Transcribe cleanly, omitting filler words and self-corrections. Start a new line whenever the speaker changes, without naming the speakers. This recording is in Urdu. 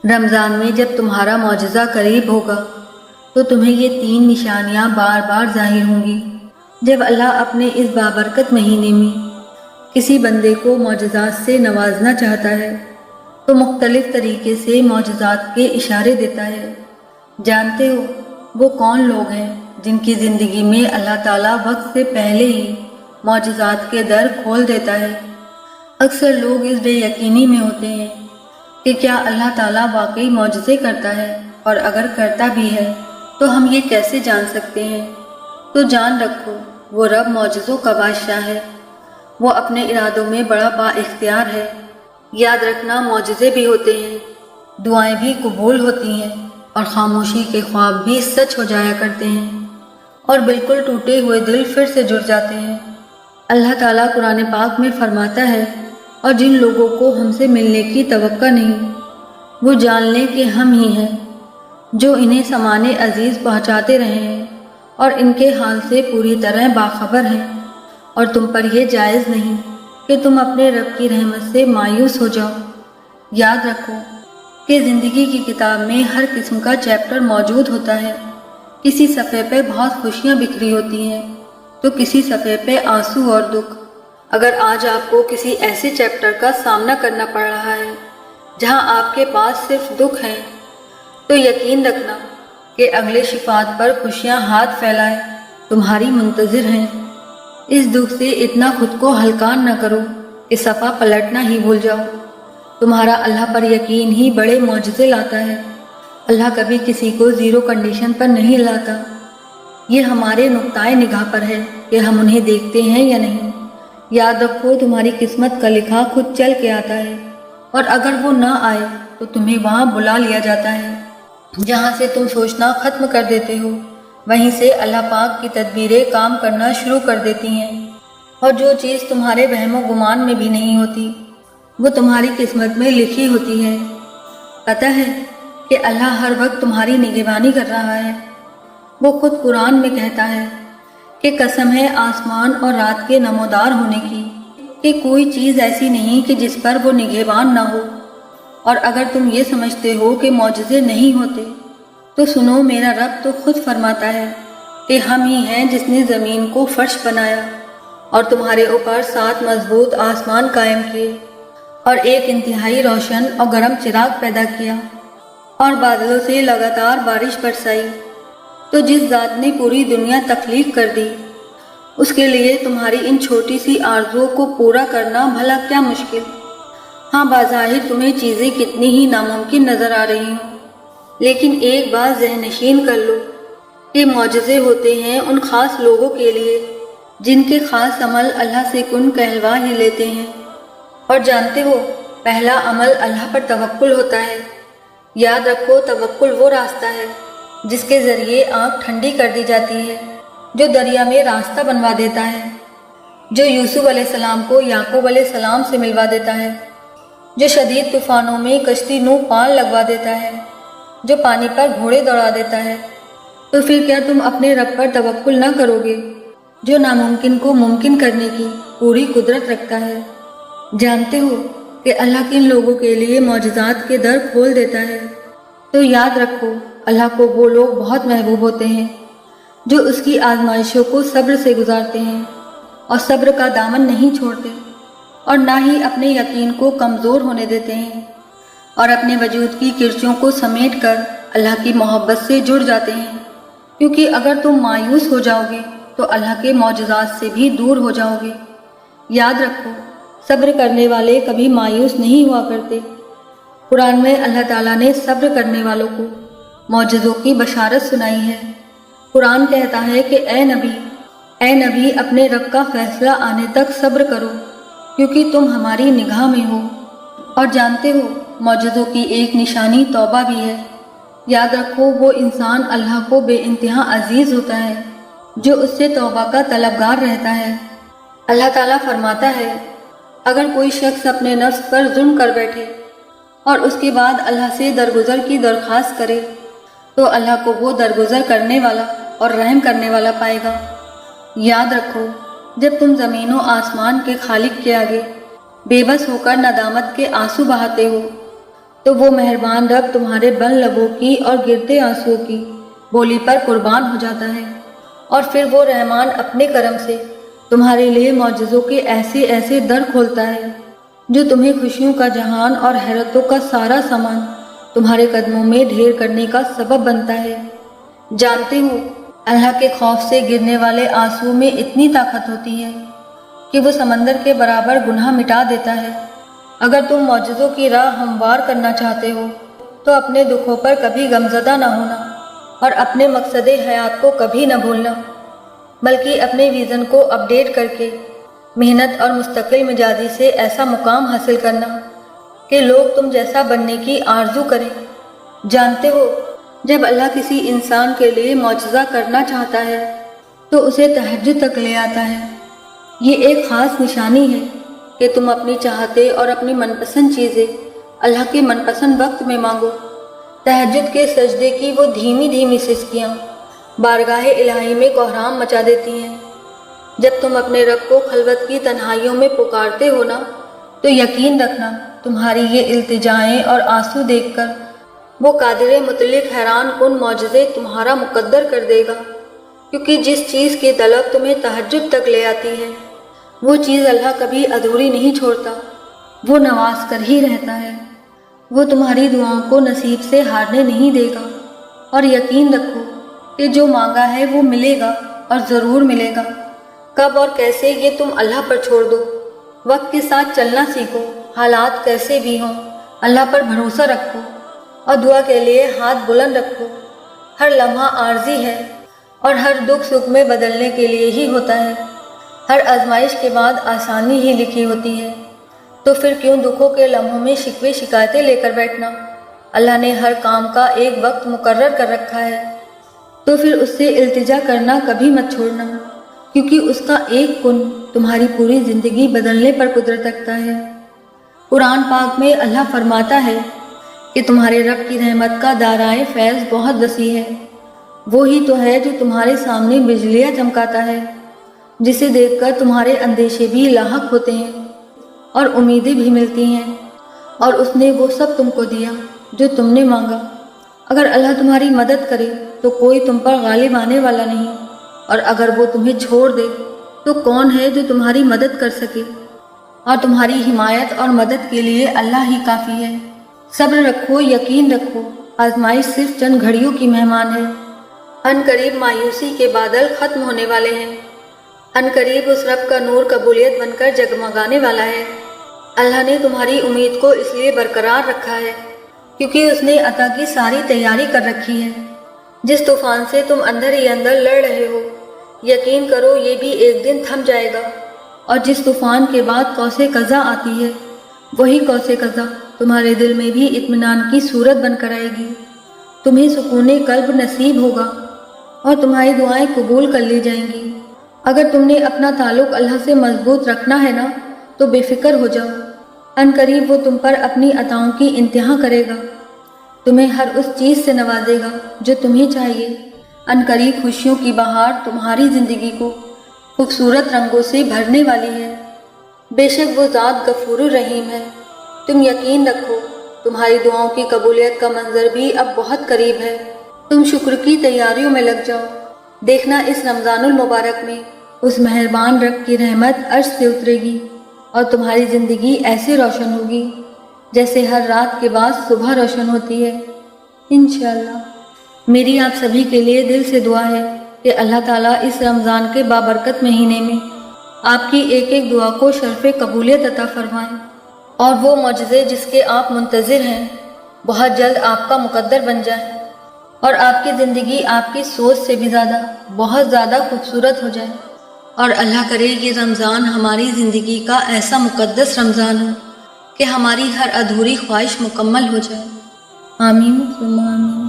رمضان میں جب تمہارا معجزہ قریب ہوگا تو تمہیں یہ 3 نشانیاں بار بار ظاہر ہوں گی۔ جب اللہ اپنے اس بابرکت مہینے میں کسی بندے کو معجزات سے نوازنا چاہتا ہے تو مختلف طریقے سے معجزات کے اشارے دیتا ہے۔ جانتے ہو وہ کون لوگ ہیں جن کی زندگی میں اللہ تعالیٰ وقت سے پہلے ہی معجزات کے در کھول دیتا ہے؟ اکثر لوگ اس بے یقینی میں ہوتے ہیں کہ کیا اللہ تعالیٰ واقعی معجزے کرتا ہے، اور اگر کرتا بھی ہے تو ہم یہ کیسے جان سکتے ہیں؟ تو جان رکھو وہ رب معجزوں کا بادشاہ ہے، وہ اپنے ارادوں میں بڑا با اختیار ہے۔ یاد رکھنا معجزے بھی ہوتے ہیں، دعائیں بھی قبول ہوتی ہیں، اور خاموشی کے خواب بھی سچ ہو جایا کرتے ہیں، اور بالکل ٹوٹے ہوئے دل پھر سے جڑ جاتے ہیں۔ اللہ تعالیٰ قرآن پاک میں فرماتا ہے، اور جن لوگوں کو ہم سے ملنے کی توقع نہیں وہ جان لیں کہ ہم ہی ہیں جو انہیں سامان عزیز پہنچاتے رہے ہیں اور ان کے حال سے پوری طرح باخبر ہیں، اور تم پر یہ جائز نہیں کہ تم اپنے رب کی رحمت سے مایوس ہو جاؤ۔ یاد رکھو کہ زندگی کی کتاب میں ہر قسم کا چیپٹر موجود ہوتا ہے۔ کسی صفحے پہ بہت خوشیاں بکھری ہوتی ہیں تو کسی صفحے پہ آنسو اور دکھ۔ اگر آج آپ کو کسی ایسے چیپٹر کا سامنا کرنا پڑ رہا ہے جہاں آپ کے پاس صرف دکھ ہیں، تو یقین رکھنا کہ اگلے شفاعت پر خوشیاں ہاتھ پھیلائے تمہاری منتظر ہیں۔ اس دکھ سے اتنا خود کو ہلکان نہ کرو کہ صفحہ پلٹنا ہی بھول جاؤ۔ تمہارا اللہ پر یقین ہی بڑے معجزے لاتا ہے۔ اللہ کبھی کسی کو زیرو کنڈیشن پر نہیں لاتا، یہ ہمارے نقطۂ نگاہ پر ہے کہ ہم انہیں دیکھتے ہیں یا نہیں۔ یاد رکھو تمہاری قسمت کا لکھا خود چل کے آتا ہے، اور اگر وہ نہ آئے تو تمہیں وہاں بلا لیا جاتا ہے جہاں سے تم سوچنا ختم کر دیتے ہو۔ وہیں سے اللہ پاک کی تدبیریں کام کرنا شروع کر دیتی ہیں، اور جو چیز تمہارے وہم و گمان میں بھی نہیں ہوتی وہ تمہاری قسمت میں لکھی ہوتی ہے۔ پتہ ہے کہ اللہ ہر وقت تمہاری نگہبانی کر رہا ہے۔ وہ خود قرآن میں کہتا ہے کہ قسم ہے آسمان اور رات کے نمودار ہونے کی کہ کوئی چیز ایسی نہیں کہ جس پر وہ نگہبان نہ ہو۔ اور اگر تم یہ سمجھتے ہو کہ معجزے نہیں ہوتے تو سنو، میرا رب تو خود فرماتا ہے کہ ہم ہی ہیں جس نے زمین کو فرش بنایا اور تمہارے اوپر 7 مضبوط آسمان قائم کیے، اور ایک انتہائی روشن اور گرم چراغ پیدا کیا، اور بادلوں سے لگاتار بارش برسائی۔ تو جس ذات نے پوری دنیا تخلیق کر دی اس کے لیے تمہاری ان چھوٹی سی آرزوؤں کو پورا کرنا بھلا کیا مشکل؟ ہاں، بظاہر تمہیں چیزیں کتنی ہی ناممکن نظر آ رہی ہوں، لیکن ایک بات ذہن نشین کر لو کہ معجزے ہوتے ہیں ان خاص لوگوں کے لیے جن کے خاص عمل اللہ سے کن کہلوا ہی لیتے ہیں۔ اور جانتے ہو پہلا عمل اللہ پر توکل ہوتا ہے۔ یاد رکھو توکل وہ راستہ ہے جس کے ذریعے آنکھ ٹھنڈی کر دی جاتی ہے، جو دریا میں راستہ بنوا دیتا ہے، جو یوسف علیہ السلام کو یعقوب علیہ السلام سے ملوا دیتا ہے، جو شدید طوفانوں میں کشتی نو پال لگوا دیتا ہے، جو پانی پر گھوڑے دوڑا دیتا ہے۔ تو پھر کیا تم اپنے رب پر توکل نہ کرو گے جو ناممکن کو ممکن کرنے کی پوری قدرت رکھتا ہے؟ جانتے ہو کہ اللہ کن لوگوں کے لیے معجزات کے در کھول دیتا ہے؟ تو یاد رکھو اللہ کو وہ لوگ بہت محبوب ہوتے ہیں جو اس کی آزمائشوں کو صبر سے گزارتے ہیں اور صبر کا دامن نہیں چھوڑتے، اور نہ ہی اپنے یقین کو کمزور ہونے دیتے ہیں، اور اپنے وجود کی کرچیوں کو سمیٹ کر اللہ کی محبت سے جڑ جاتے ہیں، کیونکہ اگر تم مایوس ہو جاؤ گے تو اللہ کے معجزات سے بھی دور ہو جاؤ گے۔ یاد رکھو صبر کرنے والے کبھی مایوس نہیں ہوا کرتے۔ قرآن میں اللہ تعالیٰ نے صبر کرنے والوں کو معجزوں کی بشارت سنائی ہے۔ قرآن کہتا ہے کہ اے نبی اپنے رب کا فیصلہ آنے تک صبر کرو، کیونکہ تم ہماری نگاہ میں ہو۔ اور جانتے ہو معجزوں کی ایک نشانی توبہ بھی ہے۔ یاد رکھو وہ انسان اللہ کو بے انتہا عزیز ہوتا ہے جو اس سے توبہ کا طلبگار رہتا ہے۔ اللہ تعالیٰ فرماتا ہے اگر کوئی شخص اپنے نفس پر ظلم کر بیٹھے اور اس کے بعد اللہ سے درگزر کی درخواست کرے تو اللہ کو وہ درگزر کرنے والا اور رحم کرنے والا پائے گا۔ یاد رکھو جب تم زمین و آسمان کے خالق کے آگے بے بس ہو کر ندامت کے آنسو بہاتے ہو تو وہ مہربان رب تمہارے بن لبوں کی اور گرتے آنسوؤں کی بولی پر قربان ہو جاتا ہے، اور پھر وہ رحمان اپنے کرم سے تمہارے لیے معجزوں کے ایسے ایسے در کھولتا ہے جو تمہیں خوشیوں کا جہان اور حیرتوں کا سارا سامان تمہارے قدموں میں ڈھیر کرنے کا سبب بنتا ہے۔ جانتے ہو اللہ کے خوف سے گرنے والے آنسو میں اتنی طاقت ہوتی ہے کہ وہ سمندر کے برابر گناہ مٹا دیتا ہے۔ اگر تم معجزوں کی راہ ہموار کرنا چاہتے ہو تو اپنے دکھوں پر کبھی غمزدہ نہ ہونا اور اپنے مقصد حیات کو کبھی نہ بھولنا، بلکہ اپنے ویژن کو اپڈیٹ کر کے محنت اور مستقل مزاجی سے ایسا مقام حاصل کرنا کہ لوگ تم جیسا بننے کی آرزو کریں۔ جانتے ہو جب اللہ کسی انسان کے لیے معجزہ کرنا چاہتا ہے تو اسے تہجد تک لے آتا ہے۔ یہ ایک خاص نشانی ہے کہ تم اپنی چاہتے اور اپنی من پسند چیزیں اللہ کے من پسند وقت میں مانگو۔ تہجد کے سجدے کی وہ دھیمی دھیمی سسکیاں بارگاہ الہی میں کوہرام مچا دیتی ہیں۔ جب تم اپنے رب کو خلوت کی تنہائیوں میں پکارتے ہو نا، تو یقین رکھنا تمہاری یہ التجائیں اور آنسو دیکھ کر وہ قادر مطلق حیران کن معجزے تمہارا مقدر کر دے گا، کیونکہ جس چیز کی طلب تمہیں تہجد تک لے آتی ہے وہ چیز اللہ کبھی ادھوری نہیں چھوڑتا، وہ نواز کر ہی رہتا ہے۔ وہ تمہاری دعاؤں کو نصیب سے ہارنے نہیں دے گا، اور یقین رکھو کہ جو مانگا ہے وہ ملے گا اور ضرور ملے گا۔ کب اور کیسے یہ تم اللہ پر چھوڑ دو، وقت کے ساتھ چلنا سیکھو، حالات کیسے بھی ہوں اللہ پر بھروسہ رکھو اور دعا کے لیے ہاتھ بلند رکھو۔ ہر لمحہ عارضی ہے اور ہر دکھ سکھ میں بدلنے کے لیے ہی ہوتا ہے۔ ہر آزمائش کے بعد آسانی ہی لکھی ہوتی ہے، تو پھر کیوں دکھوں کے لمحوں میں شکوے شکایتیں لے کر بیٹھنا؟ اللہ نے ہر کام کا ایک وقت مقرر کر رکھا ہے، تو پھر اس سے التجا کرنا کبھی مت چھوڑنا، کیونکہ اس کا ایک کن تمہاری پوری زندگی بدلنے پر قدرت رکھتا ہے۔ قرآن پاک میں اللہ فرماتا ہے کہ تمہارے رب کی رحمت کا دائرۂ فیض بہت وسیع ہے۔ وہی تو ہے جو تمہارے سامنے بجلیاں چمکاتا ہے، جسے دیکھ کر تمہارے اندیشے بھی لاحق ہوتے ہیں اور امیدیں بھی ملتی ہیں، اور اس نے وہ سب تم کو دیا جو تم نے مانگا۔ اگر اللہ تمہاری مدد کرے تو کوئی تم پر غالب آنے والا نہیں، اور اگر وہ تمہیں چھوڑ دے تو کون ہے جو تمہاری مدد کر سکے؟ اور تمہاری حمایت اور مدد کے لیے اللہ ہی کافی ہے۔ صبر رکھو، یقین رکھو، آزمائش صرف چند گھڑیوں کی مہمان ہے۔ ان قریب مایوسی کے بادل ختم ہونے والے ہیں، ان قریب اس رب کا نور قبولیت بن کر جگمگانے والا ہے۔ اللہ نے تمہاری امید کو اس لیے برقرار رکھا ہے کیونکہ اس نے عطا کی ساری تیاری کر رکھی ہے۔ جس طوفان سے تم اندر ہی اندر لڑ رہے ہو، یقین کرو یہ بھی ایک دن تھم جائے گا، اور جس طوفان کے بعد قوس قزح آتی ہے، وہی قوس قزح تمہارے دل میں بھی اطمینان کی صورت بن کر آئے گی۔ تمہیں سکون قلب نصیب ہوگا اور تمہاری دعائیں قبول کر لی جائیں گی۔ اگر تم نے اپنا تعلق اللہ سے مضبوط رکھنا ہے نا، تو بے فکر ہو جاؤ، ان قریب وہ تم پر اپنی عطاؤں کی انتہا کرے گا، تمہیں ہر اس چیز سے نوازے گا جو تمہیں چاہیے۔ ان قریب خوشیوں کی بہار تمہاری زندگی کو خوبصورت رنگوں سے بھرنے والی ہے۔ بے شک وہ ذات غفور الرحیم ہے۔ تم یقین رکھو تمہاری دعاؤں کی قبولیت کا منظر بھی اب بہت قریب ہے۔ تم شکر کی تیاریوں میں لگ جاؤ۔ دیکھنا اس رمضان المبارک میں اس مہربان رب کی رحمت عرش سے اترے گی اور تمہاری زندگی ایسے روشن ہوگی جیسے ہر رات کے بعد صبح روشن ہوتی ہے انشاءاللہ۔ میری آپ سبھی کے لیے دل سے دعا ہے کہ اللہ تعالیٰ اس رمضان کے بابرکت مہینے میں آپ کی ایک ایک دعا کو شرف قبولیت عطا فرمائیں، اور وہ معجزے جس کے آپ منتظر ہیں بہت جلد آپ کا مقدر بن جائیں، اور آپ کی زندگی آپ کی سوچ سے بھی زیادہ بہت زیادہ خوبصورت ہو جائے، اور اللہ کرے یہ رمضان ہماری زندگی کا ایسا مقدس رمضان ہو کہ ہماری ہر ادھوری خواہش مکمل ہو جائے۔ آمین ثم آمین۔